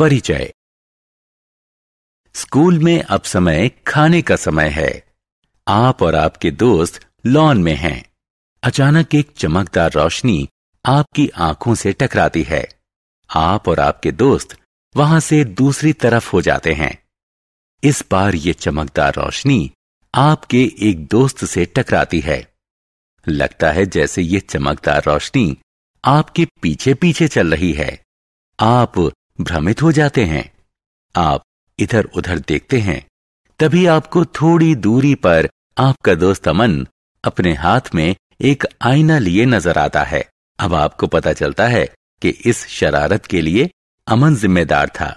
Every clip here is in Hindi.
परिचय। स्कूल में अब समय खाने का समय है। आप और आपके दोस्त लॉन में हैं। अचानक एक चमकदार रोशनी आपकी आंखों से टकराती है। आप और आपके दोस्त वहां से दूसरी तरफ हो जाते हैं। इस बार ये चमकदार रोशनी आपके एक दोस्त से टकराती है। लगता है जैसे ये चमकदार रोशनी आपके पीछे पीछे चल रही है। आप भ्रमित हो जाते हैं। आप इधर उधर देखते हैं। तभी आपको थोड़ी दूरी पर आपका दोस्त अमन अपने हाथ में एक आईना लिए नजर आता है। अब आपको पता चलता है कि इस शरारत के लिए अमन जिम्मेदार था,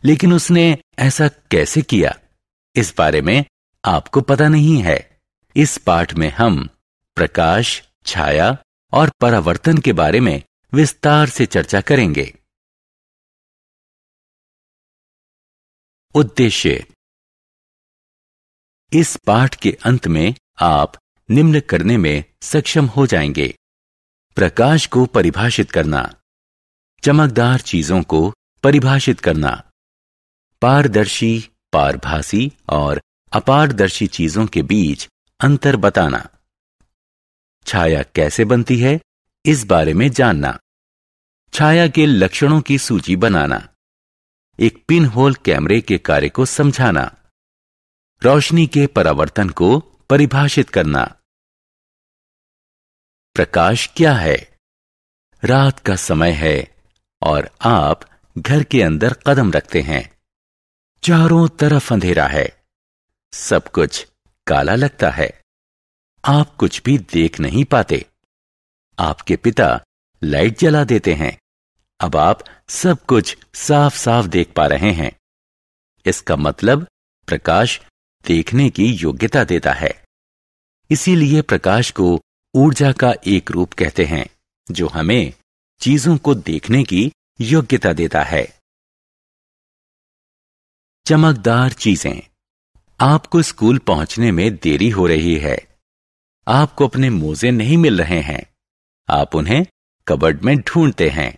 लेकिन उसने ऐसा कैसे किया, इस बारे में आपको पता नहीं है। इस पाठ में हम प्रकाश, छाया और परावर्तन के बारे में विस्तार से चर्चा करेंगे। उद्देश्य। इस पाठ के अंत में आप निम्न करने में सक्षम हो जाएंगे: प्रकाश को परिभाषित करना, चमकदार चीजों को परिभाषित करना, पारदर्शी, पारभासी और अपारदर्शी चीजों के बीच अंतर बताना, छाया कैसे बनती है इस बारे में जानना, छाया के लक्षणों की सूची बनाना, एक पिन होल कैमरे के कार्य को समझाना, रोशनी के परावर्तन को परिभाषित करना। प्रकाश क्या है? रात का समय है और आप घर के अंदर कदम रखते हैं। चारों तरफ अंधेरा है। सब कुछ काला लगता है। आप कुछ भी देख नहीं पाते। आपके पिता लाइट जला देते हैं। अब आप सब कुछ साफ साफ देख पा रहे हैं। इसका मतलब प्रकाश देखने की योग्यता देता है। इसीलिए प्रकाश को ऊर्जा का एक रूप कहते हैं, जो हमें चीजों को देखने की योग्यता देता है। चमकदार चीजें। आपको स्कूल पहुंचने में देरी हो रही है। आपको अपने मोजे नहीं मिल रहे हैं। आप उन्हें कबर्ड में ढूंढते हैं।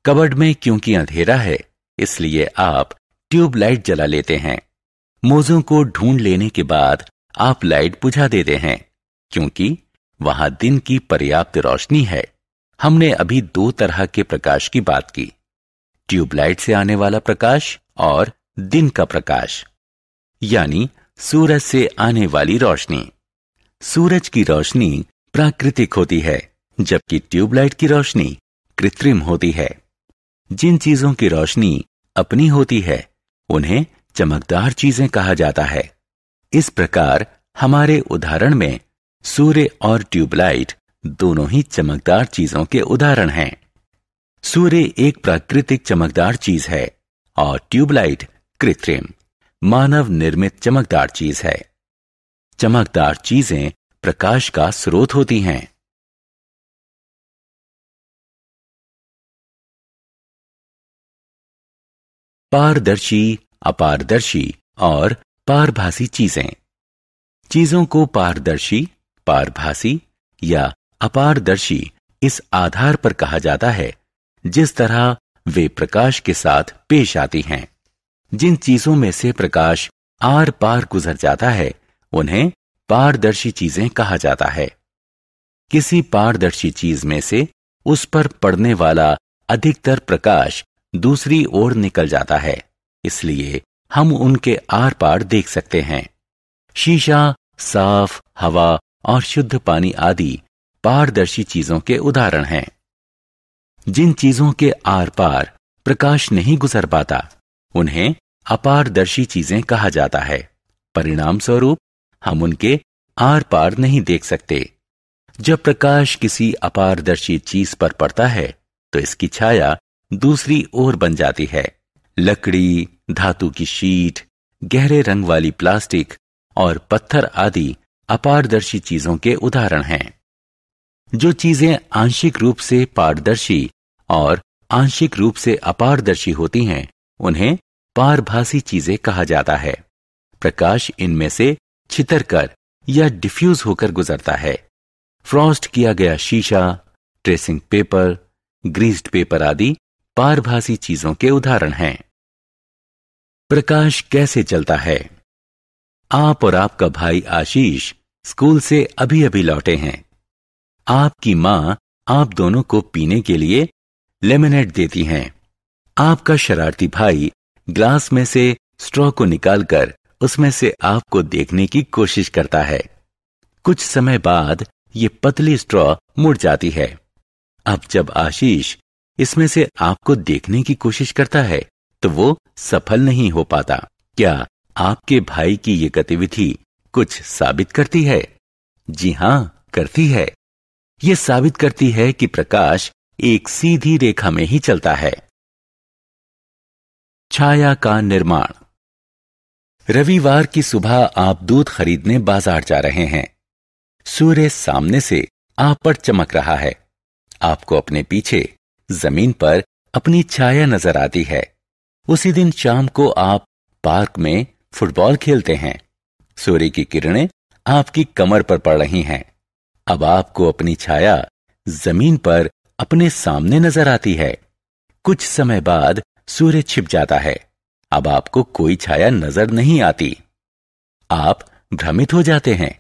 कबर्ड में क्योंकि अंधेरा है, इसलिए आप ट्यूबलाइट जला लेते हैं। मोजों को ढूंढ लेने के बाद आप लाइट बुझा देते हैं, क्योंकि वहां दिन की पर्याप्त रोशनी है। हमने अभी दो तरह के प्रकाश की बात की: ट्यूबलाइट से आने वाला प्रकाश और दिन का प्रकाश, यानी सूरज से आने वाली रोशनी। सूरज की रोशनी प्राकृतिक होती है, जबकि ट्यूबलाइट की रोशनी कृत्रिम होती है। जिन चीजों की रोशनी अपनी होती है, उन्हें चमकदार चीजें कहा जाता है। इस प्रकार हमारे उदाहरण में सूर्य और ट्यूबलाइट दोनों ही चमकदार चीजों के उदाहरण हैं। सूर्य एक प्राकृतिक चमकदार चीज है और ट्यूबलाइट कृत्रिम, मानव निर्मित चमकदार चीज है। चमकदार चीजें प्रकाश का स्रोत होती हैं। पारदर्शी, अपारदर्शी और पारभासी चीजें। चीजों को पारदर्शी, पारभासी या अपारदर्शी इस आधार पर कहा जाता है जिस तरह वे प्रकाश के साथ पेश आती हैं। जिन चीजों में से प्रकाश आर पार गुजर जाता है, उन्हें पारदर्शी चीजें कहा जाता है। किसी पारदर्शी चीज में से उस पर पड़ने वाला अधिकतर प्रकाश दूसरी ओर निकल जाता है, इसलिए हम उनके आर पार देख सकते हैं। शीशा, साफ हवा और शुद्ध पानी आदि पारदर्शी चीजों के उदाहरण हैं। जिन चीजों के आर पार प्रकाश नहीं गुजर पाता, उन्हें अपारदर्शी चीजें कहा जाता है। परिणाम स्वरूप हम उनके आर पार नहीं देख सकते। जब प्रकाश किसी अपारदर्शी चीज पर पड़ता है, तो इसकी छाया दूसरी ओर बन जाती है। लकड़ी, धातु की शीट, गहरे रंग वाली प्लास्टिक और पत्थर आदि अपारदर्शी चीजों के उदाहरण हैं। जो चीजें आंशिक रूप से पारदर्शी और आंशिक रूप से अपारदर्शी होती हैं, उन्हें पारभासी चीजें कहा जाता है। प्रकाश इनमें से छितरकर या डिफ्यूज होकर गुजरता है। फ्रॉस्ट किया गया शीशा, ट्रेसिंग पेपर, ग्रीस्ड पेपर आदि पारभासी चीजों के उदाहरण हैं। प्रकाश कैसे चलता है? आप और आपका भाई आशीष स्कूल से अभी अभी लौटे हैं। आपकी माँ आप दोनों को पीने के लिए लेमनेड देती हैं। आपका शरारती भाई ग्लास में से स्ट्रॉ को निकालकर उसमें से आपको देखने की कोशिश करता है। कुछ समय बाद ये पतली स्ट्रॉ मुड़ जाती है। अब जब आशीष इसमें से आपको देखने की कोशिश करता है तो वो सफल नहीं हो पाता। क्या आपके भाई की ये गतिविधि कुछ साबित करती है? जी हां, करती है। ये साबित करती है कि प्रकाश एक सीधी रेखा में ही चलता है। छाया का निर्माण। रविवार की सुबह आप दूध खरीदने बाजार जा रहे हैं। सूर्य सामने से आप पर चमक रहा है। आपको अपने पीछे जमीन पर अपनी छाया नजर आती है। उसी दिन शाम को आप पार्क में फुटबॉल खेलते हैं। सूर्य की किरणें आपकी कमर पर पड़ रही हैं। अब आपको अपनी छाया जमीन पर अपने सामने नजर आती है। कुछ समय बाद सूर्य छिप जाता है। अब आपको कोई छाया नजर नहीं आती। आप भ्रमित हो जाते हैं।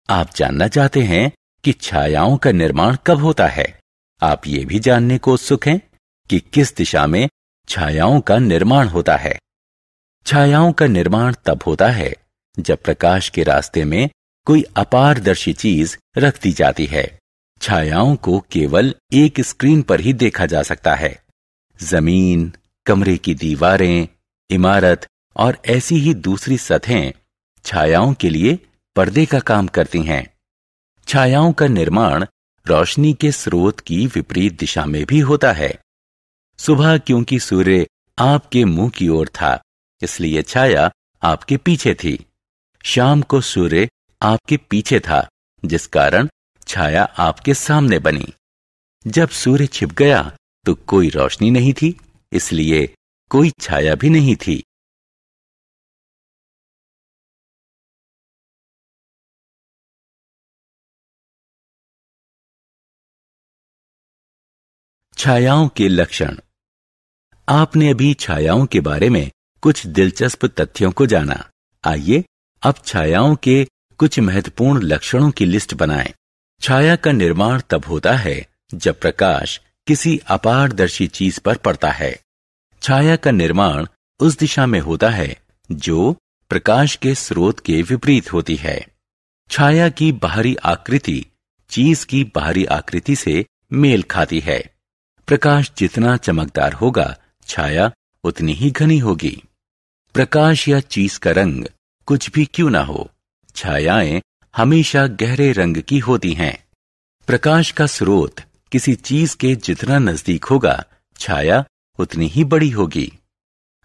आप जानना चाहते हैं कि छायाओं का निर्माण कब होता है। आप ये भी जानने को उत्सुक हैं कि किस दिशा में छायाओं का निर्माण होता है। छायाओं का निर्माण तब होता है जब प्रकाश के रास्ते में कोई अपारदर्शी चीज रख दी जाती है। छायाओं को केवल एक स्क्रीन पर ही देखा जा सकता है। जमीन, कमरे की दीवारें, इमारत और ऐसी ही दूसरी सतहें छायाओं के लिए पर्दे का काम करती हैं। छायाओं का निर्माण रोशनी के स्रोत की विपरीत दिशा में भी होता है। सुबह क्योंकि सूर्य आपके मुंह की ओर था, इसलिए छाया आपके पीछे थी। शाम को सूर्य आपके पीछे था, जिस कारण छाया आपके सामने बनी। जब सूर्य छिप गया तो कोई रोशनी नहीं थी, इसलिए कोई छाया भी नहीं थी। छायाओं के लक्षण। आपने अभी छायाओं के बारे में कुछ दिलचस्प तथ्यों को जाना। आइए अब छायाओं के कुछ महत्वपूर्ण लक्षणों की लिस्ट बनाएं। छाया का निर्माण तब होता है जब प्रकाश किसी अपारदर्शी चीज पर पड़ता है। छाया का निर्माण उस दिशा में होता है जो प्रकाश के स्रोत के विपरीत होती है। छाया की बाहरी आकृति चीज की बाहरी आकृति से मेल खाती है। प्रकाश जितना चमकदार होगा, छाया उतनी ही घनी होगी। प्रकाश या चीज का रंग कुछ भी क्यों ना हो, छायाएं हमेशा गहरे रंग की होती हैं। प्रकाश का स्रोत किसी चीज के जितना नजदीक होगा, छाया उतनी ही बड़ी होगी।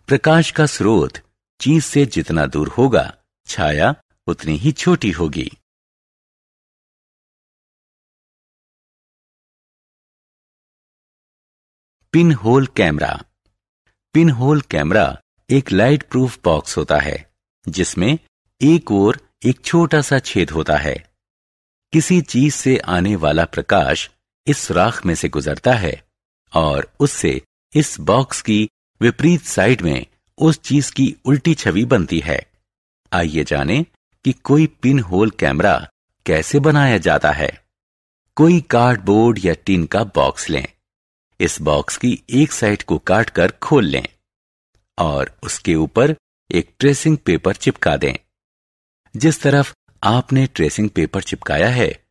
प्रकाश का स्रोत चीज से जितना दूर होगा, छाया उतनी ही छोटी होगी। Pin hole camera. Pin hole camera एक लाइट प्रूफ बॉक्स होता है जिसमें एक ओर एक छोटा सा छेद होता है। किसी चीज से आने वाला प्रकाश इस सुराख में से गुजरता है और उससे इस बॉक्स की विपरीत साइड में उस चीज की उल्टी छवि बनती है। आइए जानें कि कोई पिन होल कैमरा कैसे बनाया जाता है। कोई कार्डबोर्ड या टिन का बॉक्स लें। इस बॉक्स की एक साइड को काटकर खोल लें और उसके ऊपर एक ट्रेसिंग पेपर चिपका दें। जिस तरफ आपने ट्रेसिंग पेपर चिपकाया है,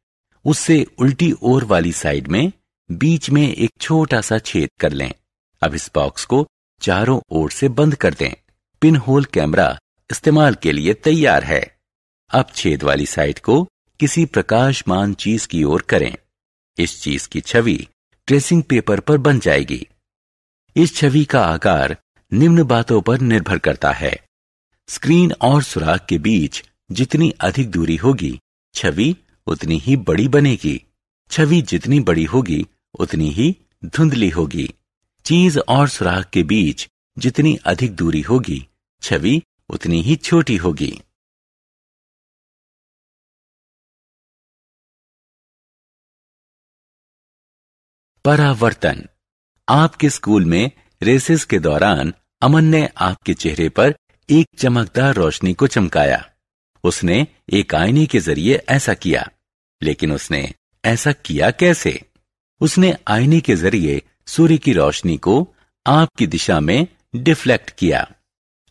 उससे उल्टी ओर वाली साइड में बीच में एक छोटा सा छेद कर लें। अब इस बॉक्स को चारों ओर से बंद कर दें। पिन होल कैमरा इस्तेमाल के लिए तैयार है। अब छेद वाली साइड को किसी प्रकाशमान चीज की ओर करें। इस चीज की छवि ट्रेसिंग पेपर पर बन जाएगी। इस छवि का आकार निम्न बातों पर निर्भर करता है। स्क्रीन और सुराख के बीच जितनी अधिक दूरी होगी, छवि उतनी ही बड़ी बनेगी। छवि जितनी बड़ी होगी, उतनी ही धुंधली होगी। चीज और सुराख के बीच जितनी अधिक दूरी होगी, छवि उतनी ही छोटी होगी। परावर्तन। आपके स्कूल में रेसेस के दौरान अमन ने आपके चेहरे पर एक चमकदार रोशनी को चमकाया। उसने एक आईने के जरिए ऐसा किया, लेकिन उसने ऐसा किया कैसे? उसने आईने के जरिए सूर्य की रोशनी को आपकी दिशा में डिफ्लेक्ट किया।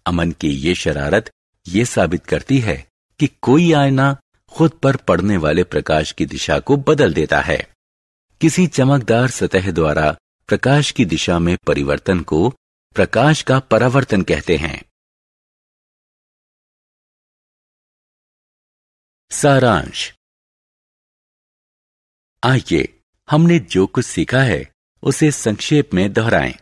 अमन की ये शरारत ये साबित करती है कि कोई आईना खुद पर पड़ने वाले प्रकाश की दिशा को बदल देता है। किसी चमकदार सतह द्वारा प्रकाश की दिशा में परिवर्तन को प्रकाश का परावर्तन कहते हैं। सारांश। आइए हमने जो कुछ सीखा है उसे संक्षेप में दोहराएं।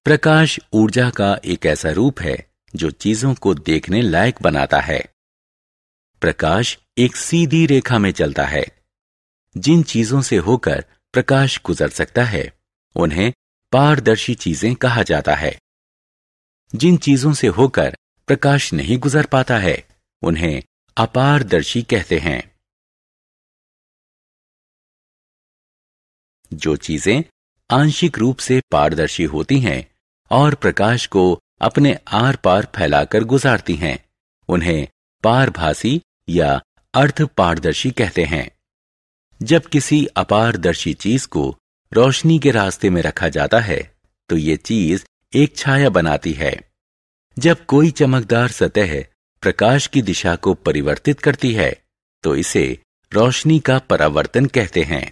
प्रकाश ऊर्जा का एक ऐसा रूप है जो चीजों को देखने लायक बनाता है। प्रकाश एक सीधी रेखा में चलता है। जिन चीजों से होकर प्रकाश गुजर सकता है उन्हें पारदर्शी चीजें कहा जाता है। जिन चीजों से होकर प्रकाश नहीं गुजर पाता है उन्हें अपारदर्शी कहते हैं। जो चीजें आंशिक रूप से पारदर्शी होती हैं और प्रकाश को अपने आर पार फैलाकर गुजारती हैं उन्हें पारभासी या अर्धपारदर्शी कहते हैं। जब किसी अपारदर्शी चीज को रोशनी के रास्ते में रखा जाता है तो ये चीज एक छाया बनाती है। जब कोई चमकदार सतह प्रकाश की दिशा को परिवर्तित करती है तो इसे रोशनी का परावर्तन कहते हैं।